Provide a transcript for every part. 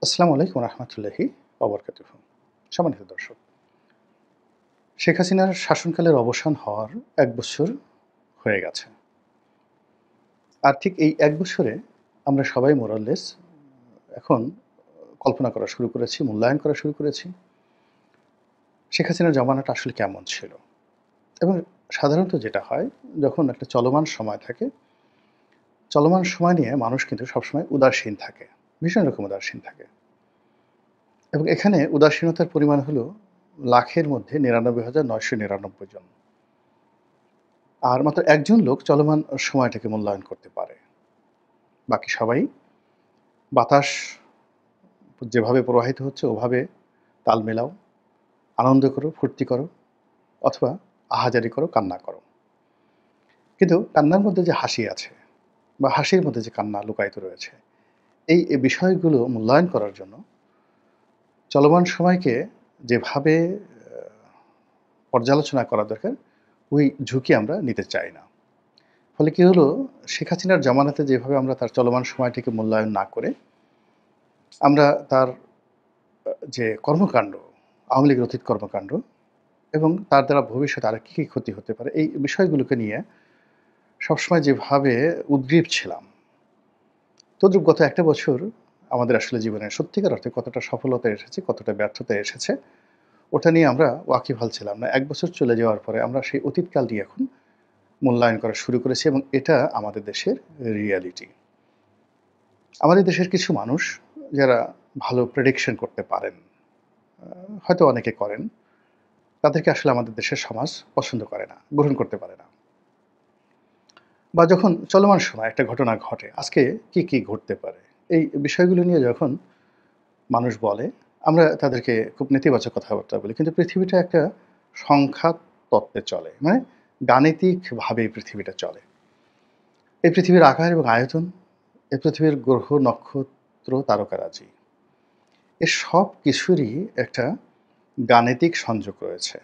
আসসালামু আলাইকুম রহমতুল্লাহি ওবরকাতুহু। সম্মানিত দর্শক, শেখ হাসিনার শাসনকালের অবসান হওয়ার ১ বছর হয়ে গেছে। আর ঠিক এই ১ বছরে আমরা সবাই মোরাললেস এখন কল্পনা করা শুরু করেছি, মূল্যায়ন করা শুরু করেছি। শেখ হাসিনার জমানাটা আসলে কেমন ছিল? এবং সাধারণত যেটা হয়, যখন একটা চলমান সময় থাকে, চলমান সময় নিয়ে মানুষ কিন্তু সবসময় উদাসীন থাকে। ভীষণ রকম উদাসীন থাকে। এবং এখানে উদাসীনতার পরিমাণ হলো লাখের মধ্যে ৯৯,৯৯৯ জন। আর মাত্র একজন লোক চলমান সময়টাকে মূল্যায়ন করতে পারে। বাকি সবাই বাতাস যেভাবে প্রবাহিত হচ্ছে ওভাবে তাল মেলাও, আনন্দ করো, ফুর্তি করো অথবা আহাজারি করো, কান্না করো। কিন্তু কান্নার মধ্যে যে হাসি আছে বা হাসির মধ্যে যে কান্না লুকায়িত রয়েছে, এই বিষয়গুলো মূল্যায়ন করার জন্য চলমান সময়কে যেভাবে পর্যালোচনা করা দরকার, ওই ঝুঁকি আমরা নিতে চাই না। ফলে কি হলো, শেখ হাসিনার জামানাতে যেভাবে আমরা তার চলমান সময়টিকে মূল্যায়ন না করে আমরা তার যে কর্মকাণ্ড, আওয়ামী লীগের অতীত কর্মকাণ্ড এবং তার দ্বারা ভবিষ্যতে আর কী ক্ষতি হতে পারে, এই বিষয়গুলোকে নিয়ে সবসময় যেভাবে উদগ্রীব ছিলাম, তদ্রূপ গত একটা বছর আমাদের আসলে জীবনে সত্যিকার অর্থে কতটা সফলতা এসেছে, কতটা ব্যর্থতা এসেছে, ওটা নিয়ে আমরা ওয়াকিবহাল ছিলাম না। ১ বছর চলে যাওয়ার পরে আমরা সেই অতীতকালটি এখন মূল্যায়ন করা শুরু করেছি এবং এটা আমাদের দেশের রিয়ালিটি। আমাদের দেশের কিছু মানুষ যারা ভালো প্রেডিকশন করতে পারেন, হয়তো অনেকে করেন, তাদেরকে আসলে আমাদের দেশের সমাজ পছন্দ করে না, গ্রহণ করতে পারে না। বা যখন চলমান সময় একটা ঘটনা ঘটে, আজকে কি ঘটতে পারে? এই বিষয়গুলো নিয়ে যখন মানুষ বলে, আমরা তাদেরকে খুব নেতিবাচক কথাবার্তা বলি। কিন্তু পৃথিবীটা একটা সংখ্যা তত্ত্বে চলে। মানে গাণিতিকভাবে এই পৃথিবীটা চলে। এই পৃথিবীর আকার এবং আয়তন, এই পৃথিবীর গ্রহ, নক্ষত্র, তারকারাজি, এর সব কিছুরই একটা গাণিতিক সংযোগ রয়েছে।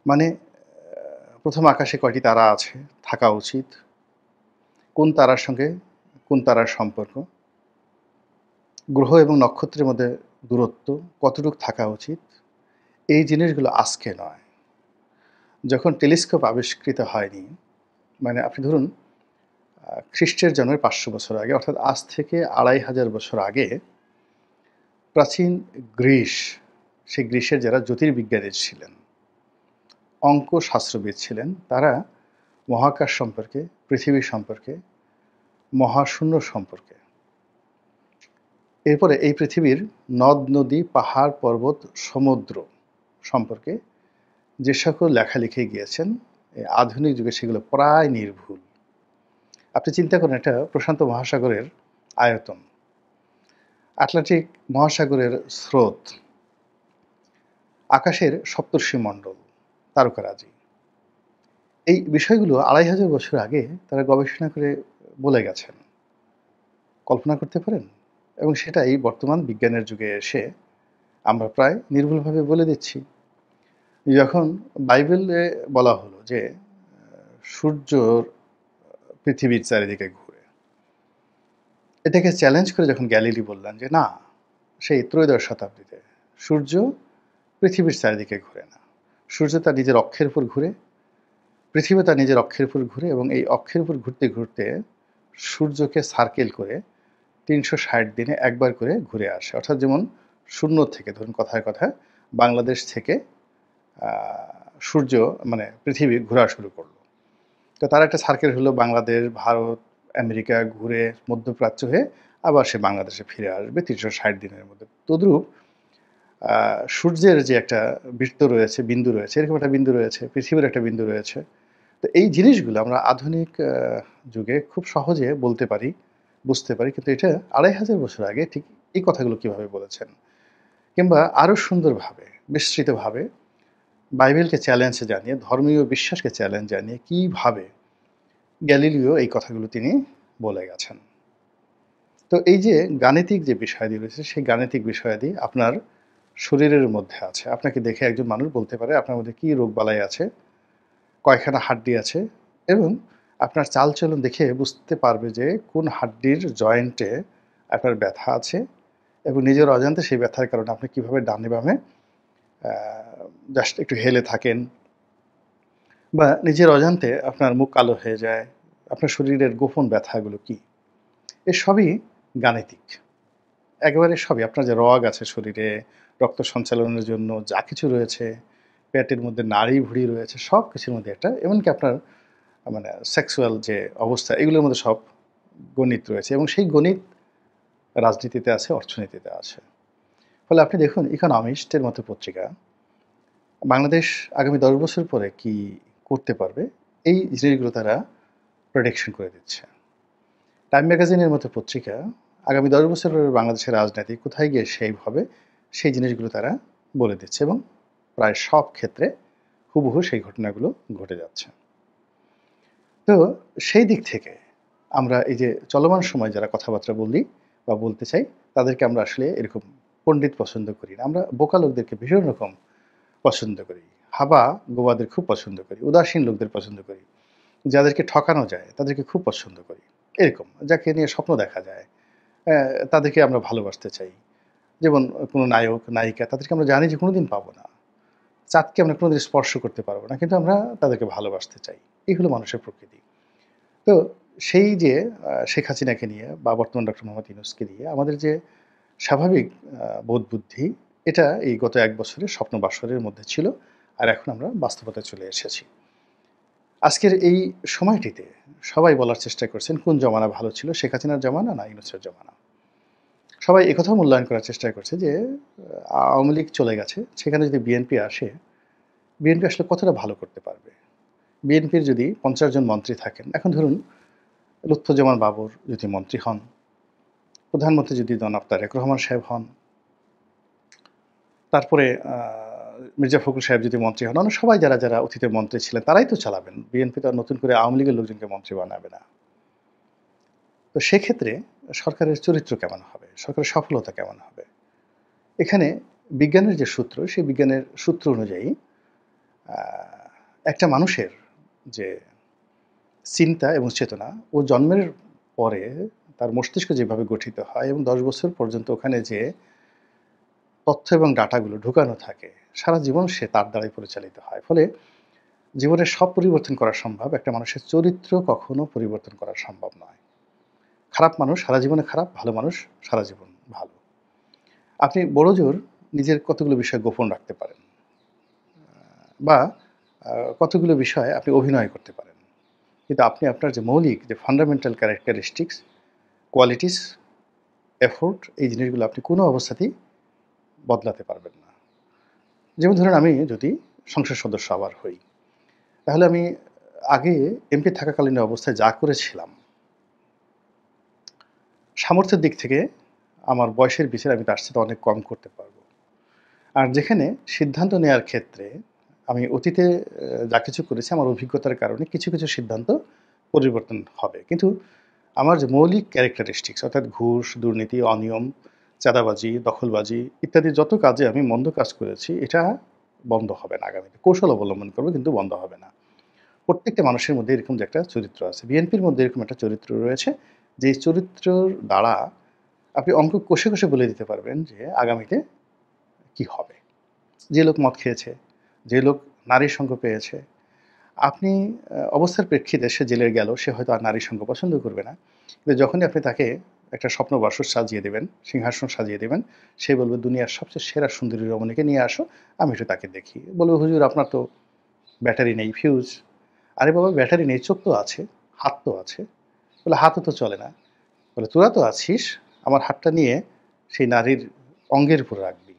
মানে ১ম আকাশে কয়টি তারা আছে, থাকা উচিত, কোন তারার সঙ্গে কোন তারার সম্পর্ক, গ্রহ এবং নক্ষত্রের মধ্যে দূরত্ব কতটুক থাকা উচিত, এই জিনিসগুলো আজকে নয়। যখন টেলিস্কোপ আবিষ্কৃত হয়নি, মানে আপনি ধরুন খ্রিস্টের জন্মের ৫০০ বছর আগে, অর্থাৎ আজ থেকে ২৫০০ বছর আগে প্রাচীন গ্রিস, সেই গ্রিসের যারা জ্যোতির্বিজ্ঞানী ছিলেন, অঙ্ক শাস্ত্রবিদ ছিলেন, তারা মহাকাশ সম্পর্কে, পৃথিবী সম্পর্কে, মহাশূন্য সম্পর্কে, এরপরে এই পৃথিবীর নদ-নদী, পাহাড়, পর্বত, সমুদ্র সম্পর্কে যে সকল লেখালেখি গিয়েছেন, এই আধুনিক যুগে সেগুলো প্রায় নির্ভুল। আপনি চিন্তা করেন একটা প্রশান্ত মহাসাগরের আয়তন, আটলান্টিক মহাসাগরের স্রোত, আকাশের সপ্তর্ষিমণ্ডল, তারকারাজি। এই বিষয়গুলো ২৫০০ বছর আগে তারা গবেষণা করে বলে গেছেন। কল্পনা করতে পারেন? এবং সেটাই বর্তমান বিজ্ঞানের যুগে এসে আমরা প্রায় নির্ভুলভাবে বলে দিচ্ছি। যখন বাইবেলে বলা হলো যে সূর্য পৃথিবীর চারিদিকে ঘুরে, এটাকে চ্যালেঞ্জ করে যখন গ্যালিলি বললেন যে না, সেই ত্রয়োদশ শতাব্দীতে সূর্য পৃথিবীর চারিদিকে ঘুরে না, সূর্য তার নিজের অক্ষের উপর ঘুরে, পৃথিবী তার নিজের অক্ষের উপর ঘুরে এবং এই অক্ষের উপর ঘুরতে ঘুরতে সূর্যকে সার্কেল করে ৩৬০ দিনে একবার করে ঘুরে আসে। অর্থাৎ যেমন শূন্য থেকে, ধরুন কথায় কথায় বাংলাদেশ থেকে সূর্য মানে পৃথিবী ঘোরা শুরু করলো। তো তার একটা সার্কেল হলো বাংলাদেশ, ভারত, আমেরিকা ঘুরে মধ্যপ্রাচ্য হয়ে আবার সে বাংলাদেশে ফিরে আসবে ৩৬০ দিনের মধ্যে। তদ্রূপ সূর্যের যে একটা বৃত্ত রয়েছে, বিন্দু রয়েছে, এরকম একটা বিন্দু রয়েছে, পৃথিবীর একটা বিন্দু রয়েছে। তো এই জিনিসগুলো আমরা আধুনিক যুগে খুব সহজে বলতে পারি, বুঝতে পারি। কিন্তু এটা ২৫০০ বছর আগে ঠিক এই কথাগুলো কিভাবে বলেছেন? কিংবা আরও সুন্দরভাবে, বিস্তৃতভাবে বাইবেলকে চ্যালেঞ্জ জানিয়ে, ধর্মীয় বিশ্বাসকে চ্যালেঞ্জ জানিয়ে কিভাবে গ্যালিলিও এই কথাগুলো তিনি বলে গেছেন। তো এই যে গাণিতিক যে বিষয়াদি রয়েছে, সেই গাণিতিক বিষয়াদি আপনার শরীরের মধ্যে আছে। আপনাকে দেখে একজন মানুষ বলতে পারে আপনার মধ্যে কী রোগবালাই আছে, কয়খানা হাড্ডি আছে এবং আপনার চালচলন দেখে বুঝতে পারবে যে কোন হাড্ডির জয়েন্টে আপনার ব্যথা আছে এবং নিজের অজান্তে সেই ব্যথার কারণে আপনি কীভাবে ডানে বামে জাস্ট একটু হেলে থাকেন, বা নিজের অজান্তে আপনার মুখ কালো হয়ে যায়, আপনার শরীরের গোপন ব্যথাগুলো কী, এ সবই গাণিতিক। একেবারে সবই আপনার যে রগ আছে শরীরে, রক্ত সঞ্চালনের জন্য যা কিছু রয়েছে, পেটের মধ্যে নাড়ি ভুঁড়ি রয়েছে, সব কিছুর মধ্যে একটা, এমনকি আপনার মানে সেক্সুয়াল যে অবস্থা, এগুলোর মধ্যে সব গণিত রয়েছে, এবং সেই গণিত রাজনীতিতে আছে, অর্থনীতিতে আছে। ফলে আপনি দেখুন ইকোনমিস্টের মতো পত্রিকা বাংলাদেশ আগামী 10 বছর পরে কি করতে পারবে, এই জিনিসগুলো তারা প্রেডিকশন করে দিচ্ছে। টাইম ম্যাগাজিনের মতো পত্রিকা আগামী 10 বছর পরে বাংলাদেশের রাজনীতি কোথায় গিয়ে শেপ হবে, সেই জিনিসগুলো তারা বলে দিচ্ছে, এবং প্রায় সব ক্ষেত্রে হুবহু সেই ঘটনাগুলো ঘটে যাচ্ছে। তো সেই দিক থেকে আমরা এই যে চলমান সময় যারা কথাবার্তা বলি বা বলতে চাই, তাদেরকে আমরা আসলে এরকম পণ্ডিত পছন্দ করি না। আমরা বোকা লোকদেরকে ভীষণ রকম পছন্দ করি, হাবা গোবাদের খুব পছন্দ করি, উদাসীন লোকদের পছন্দ করি, যাদেরকে ঠকানো যায় তাদেরকে খুব পছন্দ করি, এরকম যাকে নিয়ে স্বপ্ন দেখা যায় তাদেরকে আমরা ভালোবাসতে চাই। যেমন কোনো নায়ক নায়িকা, তাদেরকে আমরা জানি যে কোনোদিন পাবো না, চাঁদকে আমরা কোনোদিন স্পর্শ করতে পারবো না, কিন্তু আমরা তাদেরকে ভালোবাসতে চাই। এই হলো মানুষের প্রকৃতি। তো সেই যে শেখ হাসিনাকে নিয়ে বা বর্তমান ডক্টর মোহাম্মদ ইউনূসকে নিয়ে আমাদের যে স্বাভাবিক বোধ বুদ্ধি, এটা এই গত 1 বছরের স্বপ্ন বাসরের মধ্যে ছিল, আর এখন আমরা বাস্তবতায় চলে এসেছি। আজকের এই সময়টিতে সবাই বলার চেষ্টা করছেন কোন জমানা ভালো ছিল, শেখ হাসিনার জমানা না ইউনূসের জমানা। সবাই একথাও মূল্যায়ন করার চেষ্টা করছে যে আওয়ামী লীগ চলে গেছে, সেখানে যদি বিএনপি আসে, বিএনপি আসলে কতটা ভালো করতে পারবে। বিএনপির যদি 50 জন মন্ত্রী থাকেন, এখন ধরুন লুৎফুজ্জামান বাবর যদি মন্ত্রী হন, প্রধানমন্ত্রী যদি জনাব তারেক রহমান সাহেব হন, তারপরে মির্জা ফখরুল সাহেব যদি মন্ত্রী হন, সবাই যারা যারা অতীতে মন্ত্রী ছিলেন তারাই তো চালাবেন। বিএনপি তো আর নতুন করে আওয়ামী লীগের লোকজনকে মন্ত্রী বানাবে না। তো সেক্ষেত্রে সরকারের চরিত্র কেমন হবে, সরকারের সফলতা কেমন হবে, এখানে বিজ্ঞানের যে সূত্র, সেই বিজ্ঞানের সূত্র অনুযায়ী একটা মানুষের যে চিন্তা এবং চেতনা, ও জন্মের পরে তার মস্তিষ্ক যেভাবে গঠিত হয় এবং 10 বছর পর্যন্ত ওখানে যে তথ্য এবং ডাটাগুলো ঢুকানো থাকে, সারা জীবন সে তার দ্বারাই পরিচালিত হয়। ফলে জীবনের সব পরিবর্তন করা সম্ভব, একটা মানুষের চরিত্র কখনো পরিবর্তন করা সম্ভব নয়। খারাপ মানুষ সারা জীবনে খারাপ, ভালো মানুষ সারা জীবন ভালো। আপনি বড়জোর নিজের কতগুলো বিষয় গোপন রাখতে পারেন, বা কতগুলো বিষয় আপনি অভিনয় করতে পারেন, কিন্তু আপনি আপনার যে মৌলিক যে ফান্ডামেন্টাল ক্যারেক্টারিস্টিক্স, কোয়ালিটিস, এফোর্ট, এই জিনিসগুলো আপনি কোনো অবস্থাতেই বদলাতে পারবেন না। যেমন ধরেন আমি যদি সংসদ সদস্য আবার হই, তাহলে আমি আগে এমপি থাকাকালীন অবস্থায় যা করেছিলাম, সামর্থ্যের দিক থেকে আমার বয়সের বিচারে আমি তার সাথে অনেক কম করতে পারবো। আর যেখানে সিদ্ধান্ত নেওয়ার ক্ষেত্রে আমি অতীতে যা কিছু করেছি, আমার অভিজ্ঞতার কারণে কিছু কিছু সিদ্ধান্ত পরিবর্তন হবে, কিন্তু আমার যে মৌলিক ক্যারেক্টারিস্টিক্স, অর্থাৎ ঘুষ, দুর্নীতি, অনিয়ম, চাঁদাবাজি, দখলবাজি ইত্যাদি যত কাজে আমি মন্দ কাজ করেছি, এটা বন্ধ হবে না আগামীতে। কৌশল অবলম্বন করবো, কিন্তু বন্ধ হবে না। প্রত্যেকটা মানুষের মধ্যে এরকম যে একটা চরিত্র আছে, বিএনপির মধ্যে এরকম একটা চরিত্র রয়েছে, যে চরিত্রর দ্বারা আপনি অঙ্ক কষে কষে বলে দিতে পারবেন যে আগামীতে কি হবে। যে লোক মদ খেয়েছে, যে লোক নারীর সঙ্গ পেয়েছে, আপনি অবস্থার প্রেক্ষিতে সে জেলে গেল, সে হয়তো আর নারীর সঙ্গ পছন্দ করবে না, কিন্তু যখনই আপনি তাকে একটা স্বপ্ন বাসর সাজিয়ে দেবেন, সিংহাসন সাজিয়ে দেবেন, সে বলবে দুনিয়ার সবচেয়ে সেরা সুন্দরী রমণীকে নিয়ে আসো, আমি একটু তাকে দেখি। বলবে হুজুর আপনার তো ব্যাটারি নেই, ফিউজ। আরে বাবা ব্যাটারি নেই, চোখ তো আছে, হাত তো আছে। বলে হাতও তো চলে না। বলে তোরা তো আছিস, আমার হাতটা নিয়ে সেই নারীর অঙ্গের উপর রাখবি।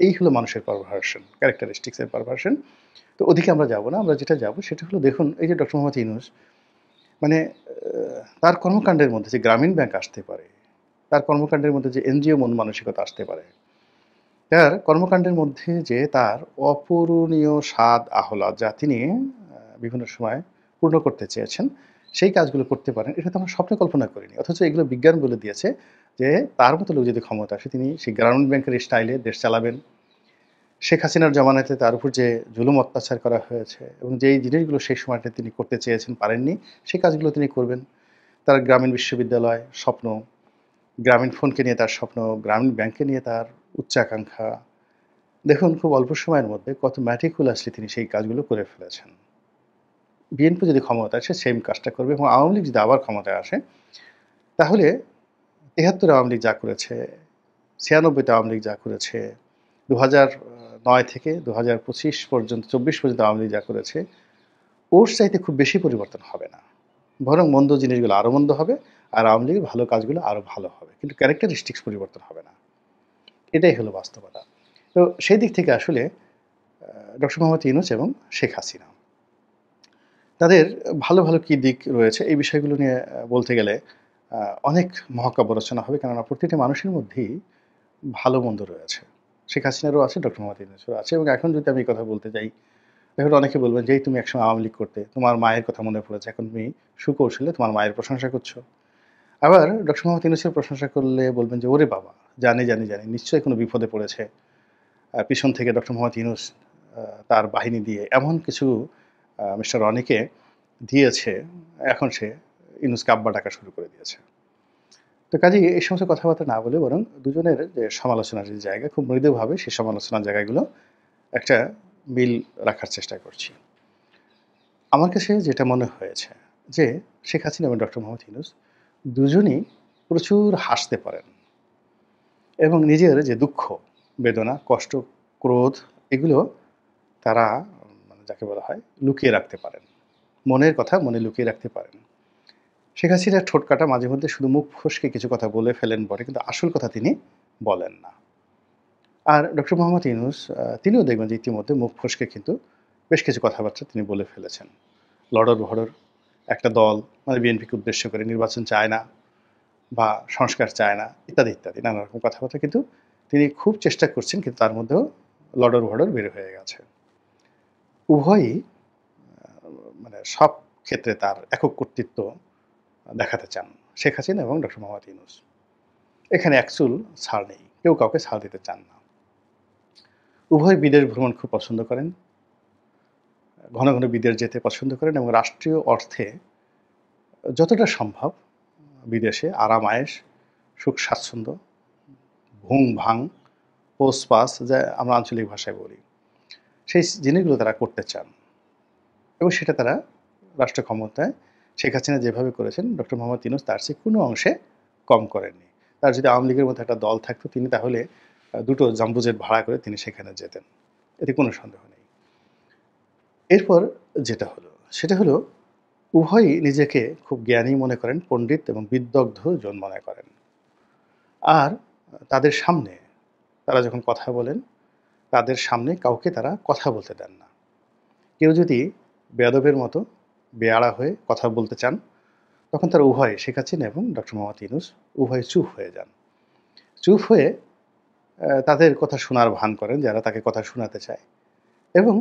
এই হলো মানুষের পারভার্সন, ক্যারেক্টারিস্টিক্সের পারভার্সন। তো ওদিকে আমরা যাব না, আমরা যেটা যাব সেটা হলো, দেখুন এই যে ডক্টর মোহাম্মদ ইউনূস, মানে তার কর্মকাণ্ডের মধ্যে যে গ্রামীণ ব্যাংক আসতে পারে, তার কর্মকাণ্ডের মধ্যে যে এনজিও মন মানসিকতা আসতে পারে, তার কর্মকাণ্ডের মধ্যে যে তার অপূরণীয় স্বাদ আহ্লাদ যা তিনি বিভিন্ন সময় পূর্ণ করতে চেয়েছেন, সেই কাজগুলো করতে পারেন, এটা তো আমরা স্বপ্নে কল্পনা করিনি। অথচ এগুলো বিজ্ঞান বলে দিয়েছে যে তার মতো লোক যদি ক্ষমতা আসে, তিনি সেই গ্রামীণ ব্যাংকের স্টাইলে দেশ চালাবেন। শেখ হাসিনার জমানাতে তার উপর যে জুলুম অত্যাচার করা হয়েছে এবং যেই জিনিসগুলো সেই সময়টা তিনি করতে চেয়েছেন পারেননি, সেই কাজগুলো তিনি করবেন। তার গ্রামীণ বিশ্ববিদ্যালয় স্বপ্ন, গ্রামীণ ফোনকে নিয়ে তার স্বপ্ন, গ্রামীণ ব্যাংকে নিয়ে তার উচ্চাকাঙ্ক্ষা। দেখুন খুব অল্প সময়ের মধ্যে কত meticulously তিনি সেই কাজগুলো করে ফেলেছেন। বিএনপি যদি ক্ষমতায় আসে সেম কাজটা করবে এবং আওয়ামী লীগ যদি আবার ক্ষমতায় আসে, তাহলে ৭৩ আওয়ামী লীগ যা করেছে, ৯৬ তে আওয়ামী লীগ যা করেছে, ২০০৯ থেকে ২০২৫ পর্যন্ত ২৪ পর্যন্ত আওয়ামী লীগ যা করেছে, ওর চাইতে খুব বেশি পরিবর্তন হবে না। বরং মন্দ জিনিসগুলো আরও মন্দ হবে, আর আওয়ামী লীগের ভালো কাজগুলো আরও ভালো হবে। কিন্তু ক্যারেক্টারিস্টিক্স পরিবর্তন হবে না। এটাই হলো বাস্তবতা। তো সেই দিক থেকে আসলে ডক্টর মোহাম্মদ ইউনূস এবং শেখ হাসিনা, তাদের ভালো, ভালো কী দিক রয়েছে এই বিষয়গুলো নিয়ে বলতে গেলে অনেক মহাকাব্য রচনা হবে। কেননা প্রতিটি মানুষের মধ্যেই ভালো মন্দ রয়েছে। শেখ হাসিনারও আছে, ডক্টর মোহাম্মদ ইউনূসেরও আছে এবং এখন যদি আমি এই কথা বলতে যাই, তাহলে অনেকে বলবেন যে, "এই তুমি একসময় আওয়ামী লীগ করতে, তোমার মায়ের কথা মনে পড়েছে। এখন তুমি সুকৌশলে তোমার মায়ের প্রশংসা করছো।" আবার ডক্টর মোহাম্মদ ইউনূসের প্রশংসা করলে বলবেন যে, "ওরে বাবা! জানি, জানি, জানি নিশ্চয়ই কোনো বিপদে পড়েছে। পিছন থেকে ডক্টর মোহাম্মদ ইউনূস তার বাহিনী দিয়ে এমন কিছু মিস্টার রনিকে দিয়েছে, এখন সে ইউনূসকে আব্বা ডাকা শুরু করে দিয়েছে।" তো কাজেই এই সমস্ত কথাবার্তা না বলে বরং দুজনের যে সমালোচনার যে জায়গা, খুব মৃদুভাবে সেই সমালোচনার জায়গাগুলো একটা মিল রাখার চেষ্টা করছি। আমার কাছে যেটা মনে হয়েছে যে, শেখ হাসিনা এবং ডক্টর মোহাম্মদ ইউনূস দুজনই প্রচুর হাসতে পারেন এবং নিজের যে দুঃখ, বেদনা, কষ্ট, ক্রোধ এগুলো তারা মানে যাকে বলা হয় লুকিয়ে রাখতে পারেন। মনের কথা মনে লুকিয়ে রাখতে পারেন। শেখ হাসিনার ঠোঁটকাটা মাঝে মধ্যে শুধু মুখ ফসকে কিছু কথা বলে ফেলেন বটে, কিন্তু আসল কথা তিনি বলেন না। আর ডক্টর মোহাম্মদ ইউনূস তিনিও দেখবেন যে ইতিমধ্যে মুখ ফসকে কিন্তু বেশ কিছু কথাবার্তা তিনি বলে ফেলেছেন। লড়র-ভড়র একটা দল মানে বিএনপিকে উদ্দেশ্য করে নির্বাচন চায় না বা সংস্কার চায় না ইত্যাদি, ইত্যাদি নানা রকম কথাবার্তা কিন্তু তিনি খুব চেষ্টা করছেন, কিন্তু তার মধ্যেও লড়র-ভড়র বের হয়ে গেছে। উভয়ই মানে সব ক্ষেত্রে তার একক কর্তৃত্ব দেখাতে চান, শেখ হাসিনা এবং ডক্টর মোহাম্মদ ইউনূস। এখানে এক চুল ছাড় নেই। কেউ কাউকে ছাড় দিতে চান না। উভয় বিদেশ ভ্রমণ খুব পছন্দ করেন। ঘন, ঘন বিদেশ যেতে পছন্দ করেন এবং রাষ্ট্রীয় অর্থে যতটা সম্ভব বিদেশে আরাম-আয়েশ, সুখ-স্বাচ্ছন্দ্য, ভুং-ভাং, পোস-পাস যা আমরা আঞ্চলিক ভাষায় বলি, সেই জিনিসগুলো তারা করতে চান এবং সেটা তারা রাষ্ট্র ক্ষমতায় শেখ হাসিনা যেভাবে করেছেন, ডক্টর মোহাম্মদ ইউনূস তার চেয়ে কোনো অংশে কম করেননি। তার যদি আওয়ামী লীগের মতো একটা দল থাকতো, তিনি তাহলে দুটো জাম্বো জেট ভাড়া করে তিনি সেখানে যেতেন। এতে কোনো সন্দেহ নেই। এরপর যেটা হলো, সেটা হলো উভয়ই নিজেকে খুব জ্ঞানী মনে করেন, পণ্ডিত এবং বিদগ্ধ জন মনে করেন। আর তাদের সামনে তারা যখন কথা বলেন, তাদের সামনে কাউকে তারা কথা বলতে দেন না। কেউ যদি বেয়াদবের মতো বেয়াড়া হয়ে কথা বলতে চান, তখন তারা উভয়ে শেখ হাসিনা এবং ডক্টর মোহাম্মদ ইউনূস উভয়ে চুপ হয়ে যান। চুপ হয়ে তাদের কথা শোনার ভান করেন যারা তাকে কথা শোনাতে চায় এবং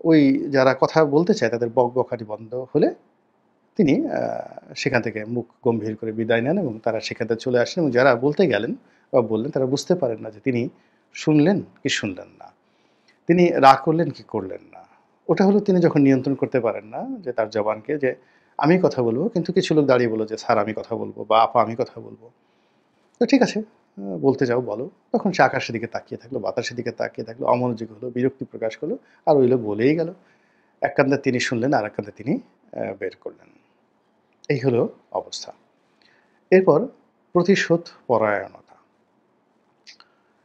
ওই যারা কথা বলতে চায় তাদের বকবকানি বন্ধ হলে তিনি সেখান থেকে মুখ গম্ভীর করে বিদায় নেন এবং তারা সেখান থেকে চলে আসেন এবং যারা বলতে গেলেন বা বললেন তারা বুঝতে পারেন না যে তিনি শুনলেন কি শুনলেন না। তিনি রাগ করলেন কি করলেন না। ওটা হলো তিনি যখন নিয়ন্ত্রণ করতে পারেন না যে তার জবানকে, যে আমি কথা বলবো, কিন্তু কিছু লোক দাঁড়িয়ে বলল যে, "স্যার আমি কথা বলবো" বা "আপা আমি কথা বলবো।" তো ঠিক আছে, বলতে যাও বলো। তখন সে আকাশের দিকে তাকিয়ে থাকলো, বাতাসের দিকে তাকিয়ে থাকলো, অমনোযোগী হলো, বিরক্তি প্রকাশ করলো। আর ওই লোক বলেই গেল। এক কান্দে তিনি শুনলেন, আরেক কান্দে তিনি বের করলেন। এই হলো অবস্থা। এরপর প্রতিশোধ পরায়ণতা।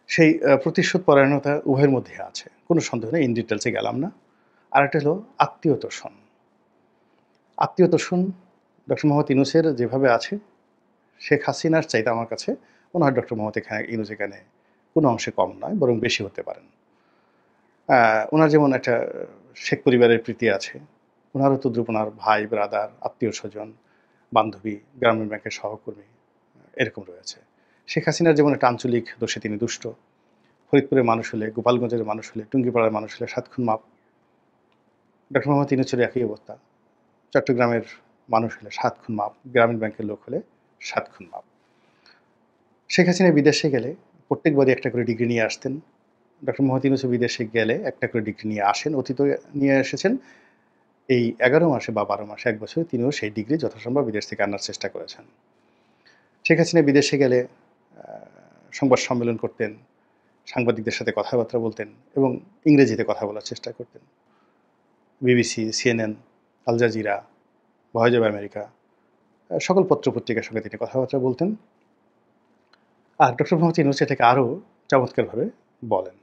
সেই প্রতিশোধ পরায়ণতা উভয়ের মধ্যে আছে। কোনো সন্দেহ নেই, ইন ডিটেইলস এ গেলাম না। আরেকটা হলো আত্মীয়তোষণ। আত্মীয়তোষণ ডক্টর মোহাম্মদ ইউনূসের যেভাবে আছে, শেখ হাসিনার চাইতে আমার কাছে মনে হয় ডক্টর মোহাম্মদ ইউনূস এখানে কোনো অংশে কম নয়, বরং বেশি হতে পারেন। উনার যেমন একটা শেখ পরিবারের প্রীতি আছে, উনারও তদ্রুপ উনার ভাই, ব্রাদার, আত্মীয়স্বজন, বান্ধবী, গ্রামীণ ব্যাংকের সহকর্মী এরকম রয়েছে। শেখ হাসিনার যেমন একটা আঞ্চলিক দোষে তিনি দুষ্ট। ফরিদপুরের মানুষ হলে, গোপালগঞ্জের মানুষ হলে, টুঙ্গিপাড়ার মানুষ হলে ৭ খুন মাপ। ডক্টর মোহাম্মদ ইউনূসের একই অবস্থা। চট্টগ্রামের মানুষ হলে ৭ খুন মাপ, গ্রামীণ ব্যাংকের লোক হলে ৭ খুন মাপ। শেখ হাসিনা বিদেশে গেলে প্রত্যেকবারই একটা করে ডিগ্রি নিয়ে আসতেন। ডক্টর মোহাম্মদ ইউনূসও বিদেশে গেলে একটা করে ডিগ্রি নিয়ে আসেন, অতীতেও নিয়ে এসেছেন। এই ১১ মাসে বা ১২ মাসে ১ বছরে তিনিও সেই ডিগ্রি যথাসম্ভব বিদেশ থেকে আনার চেষ্টা করেছেন। শেখ হাসিনা বিদেশে গেলে সংবাদ সম্মেলন করতেন, সাংবাদিকদের সাথে কথাবার্তা বলতেন এবং ইংরেজিতে কথা বলার চেষ্টা করতেন। BBC, CNN, Al Jazeera, Voice of America সকল পত্র-পত্রিকার সঙ্গে তিনি কথাবার্তা বলতেন। আর ডক্টর মোহাম্মদ ইউনূস এটাকে আরও চমৎকারভাবে বলেন।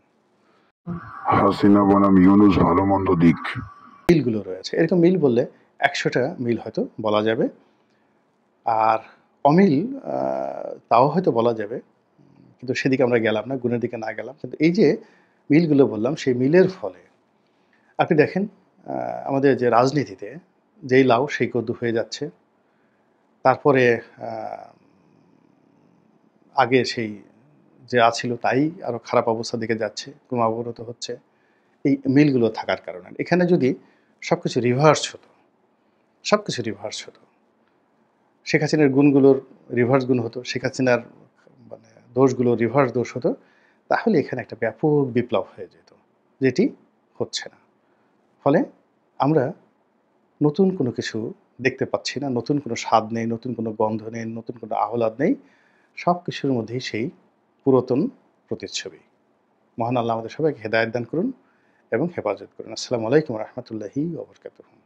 হাসিনা বনাম ইউনূস ভালো মন্দ দিক। মিলগুলো রয়েছে। এরকম মিল বললে ১০০টা মিল হয়তো বলা যাবে। আর অমিল তাও হয়তো বলা যাবে। কিন্তু সেদিকে আমরা গেলাম না, গুণের দিকে না গেলাম। কিন্তু এই যে মিলগুলো বললাম, সেই মিলের ফলে আপনি দেখেন আমাদের যে রাজনীতিতে যেই লাউ সেই কদু হয়ে যাচ্ছে। তারপরে আ আগে সেই যা ছিল তাই আরো খারাপ অবস্থার দিকে যাচ্ছে, ক্রমাগত হচ্ছে। এই মিলগুলো থাকার কারণে। এখানে যদি সবকিছু রিভার্স হতো, সবকিছু রিভার্স হতো। শেখ হাসিনার গুণগুলোর রিভার্স গুণ হতো, শেখ হাসিনার মানে দোষগুলো রিভার্স দোষ হতো, তাহলে এখানে একটা ব্যাপক বিপ্লব হয়ে যেত, যেটি হচ্ছে না। ফলে আমরা নতুন কোনো কিছু দেখতে পাচ্ছি না, নতুন কোনো স্বাদ নেই, নতুন কোনো গন্ধ নেই, নতুন কোনো আহ্লাদ নেই। সব কিছুর মধ্যেই সেই পুরাতন প্রতিচ্ছবি। মহান আল্লাহ আমাদের সবাইকে হেদায়েত দান করুন এবং হেফাজত করুন। আসসালামু আলাইকুম ওয়া রাহমাতুল্লাহি ওয়া বারাকাতুহু।